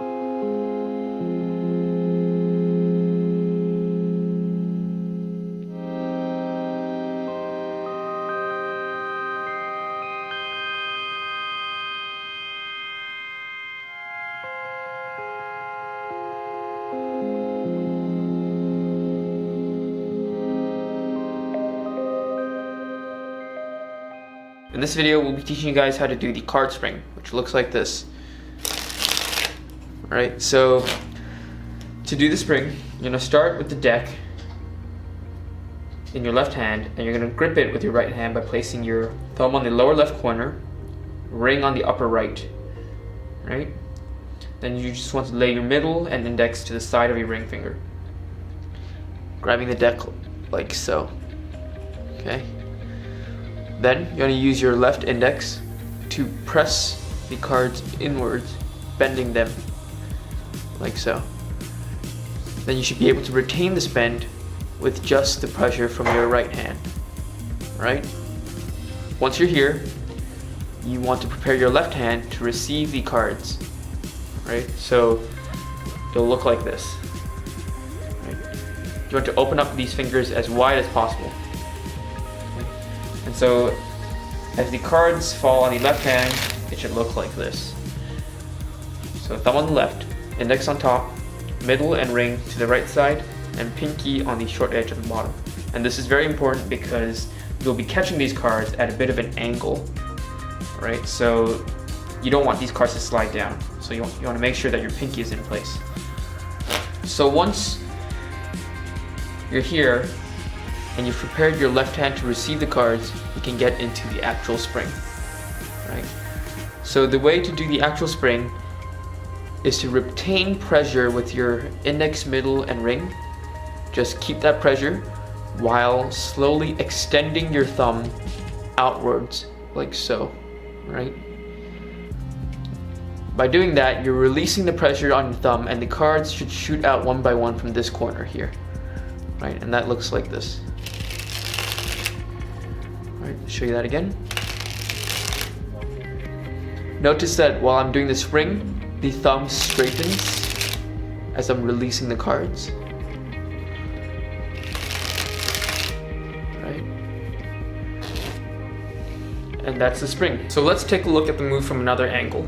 In this video, we'll be teaching you guys how to do the card spring, which looks like this. Alright, so to do the spring, you're going to start with the deck in your left hand, and you're going to grip it with your right hand by placing your thumb on the lower left corner, ring on the upper right. Right? Then you just want to lay your middle and index to the side of your ring finger, grabbing the deck like so. Okay? Then you're going to use your left index to press the cards inwards, bending them like so. Then you should be able to retain this bend with just the pressure from your right hand. Right? Once you're here, you want to prepare your left hand to receive the cards. Right? So it'll look like this. Right? You want to open up these fingers as wide as possible. And so, as the cards fall on the left hand, it should look like this. So thumb on the left, index on top, middle and ring to the right side, and pinky on the short edge of the bottom. And this is very important because you'll be catching these cards at a bit of an angle, right? So you don't want these cards to slide down. So you want to make sure that your pinky is in place. So once you're here, and you've prepared your left hand to receive the cards, you can get into the actual spring. Right? So the way to do the actual spring is to retain pressure with your index, middle, and ring. Just keep that pressure while slowly extending your thumb outwards, like so. Right? By doing that, you're releasing the pressure on your thumb, and the cards should shoot out one by one from this corner here. Right? And that looks like this. Show you that again. Notice that while I'm doing the spring, the thumb straightens as I'm releasing the cards. Right? And that's the spring. So let's take a look at the move from another angle.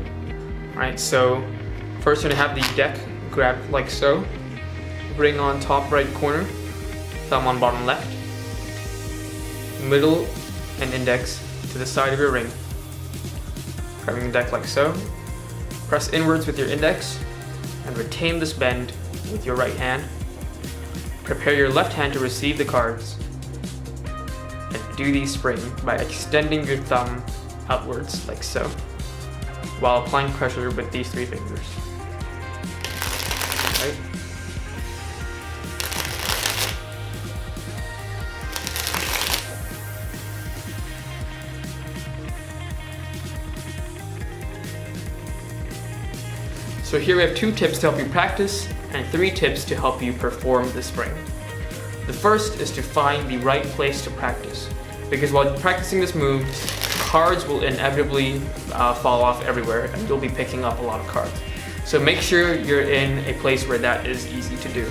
Right, so first you're going to have the deck grabbed like so, ring on top right corner, thumb on bottom left, middle and index to the side of your ring. Grabbing the deck like so. Press inwards with your index and retain this bend with your right hand. Prepare your left hand to receive the cards. And do the spring by extending your thumb outwards like so, while applying pressure with these three fingers. Right? So here we have 2 tips to help you practice and 3 tips to help you perform the spring. The first is to find the right place to practice, because while practicing this move, cards will inevitably fall off everywhere and you'll be picking up a lot of cards. So make sure you're in a place where that is easy to do.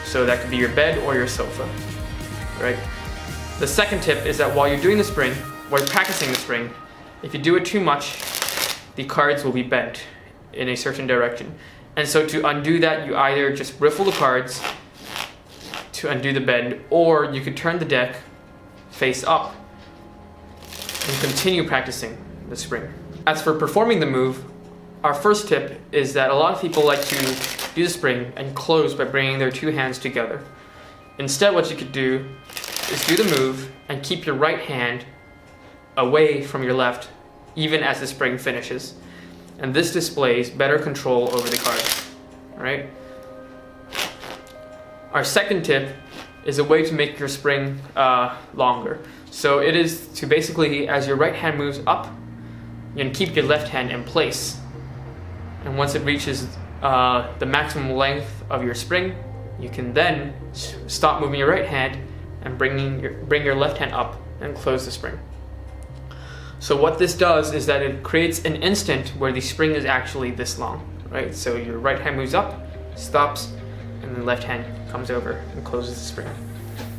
So that could be your bed or your sofa, right? The second tip is that while you're doing the spring, while you're practicing the spring, if you do it too much, the cards will be bent in a certain direction. And so to undo that, you either just riffle the cards to undo the bend, or you could turn the deck face up and continue practicing the spring. As for performing the move, our first tip is that a lot of people like to do the spring and close by bringing their 2 hands together. Instead, what you could do is do the move and keep your right hand away from your left, even as the spring finishes. And this displays better control over the cards, right? Our second tip is a way to make your spring longer. So it is to basically, as your right hand moves up, you can keep your left hand in place. And once it reaches the maximum length of your spring, you can then stop moving your right hand and bring your left hand up and close the spring. So what this does is that it creates an instant where the spring is actually this long. right? So your right hand moves up, stops, and then left hand comes over and closes the spring.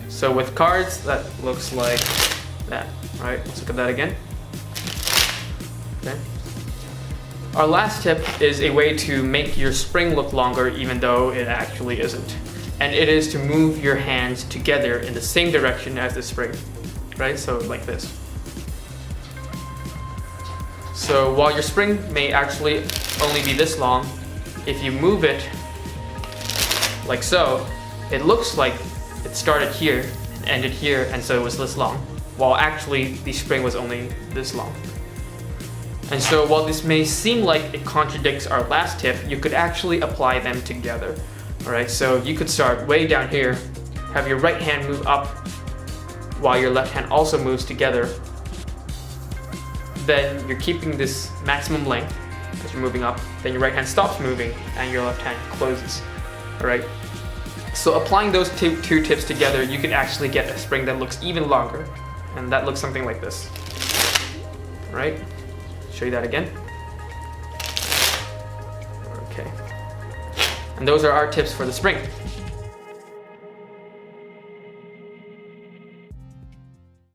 So with cards, that looks like that, right? Let's look at that again. Okay. Our last tip is a way to make your spring look longer even though it actually isn't. And it is to move your hands together in the same direction as the spring, right? So like this. So while your spring may actually only be this long, if you move it like so, it looks like it started here and ended here, and so it was this long, while actually the spring was only this long. And so while this may seem like it contradicts our last tip, you could actually apply them together. Alright, so you could start way down here, have your right hand move up while your left hand also moves together. Then you're keeping this maximum length as you're moving up. Then your right hand stops moving and your left hand closes. Alright, so applying those two tips together, you can actually get a spring that looks even longer. And that looks something like this. Alright, show you that again. Okay. And those are our tips for the spring.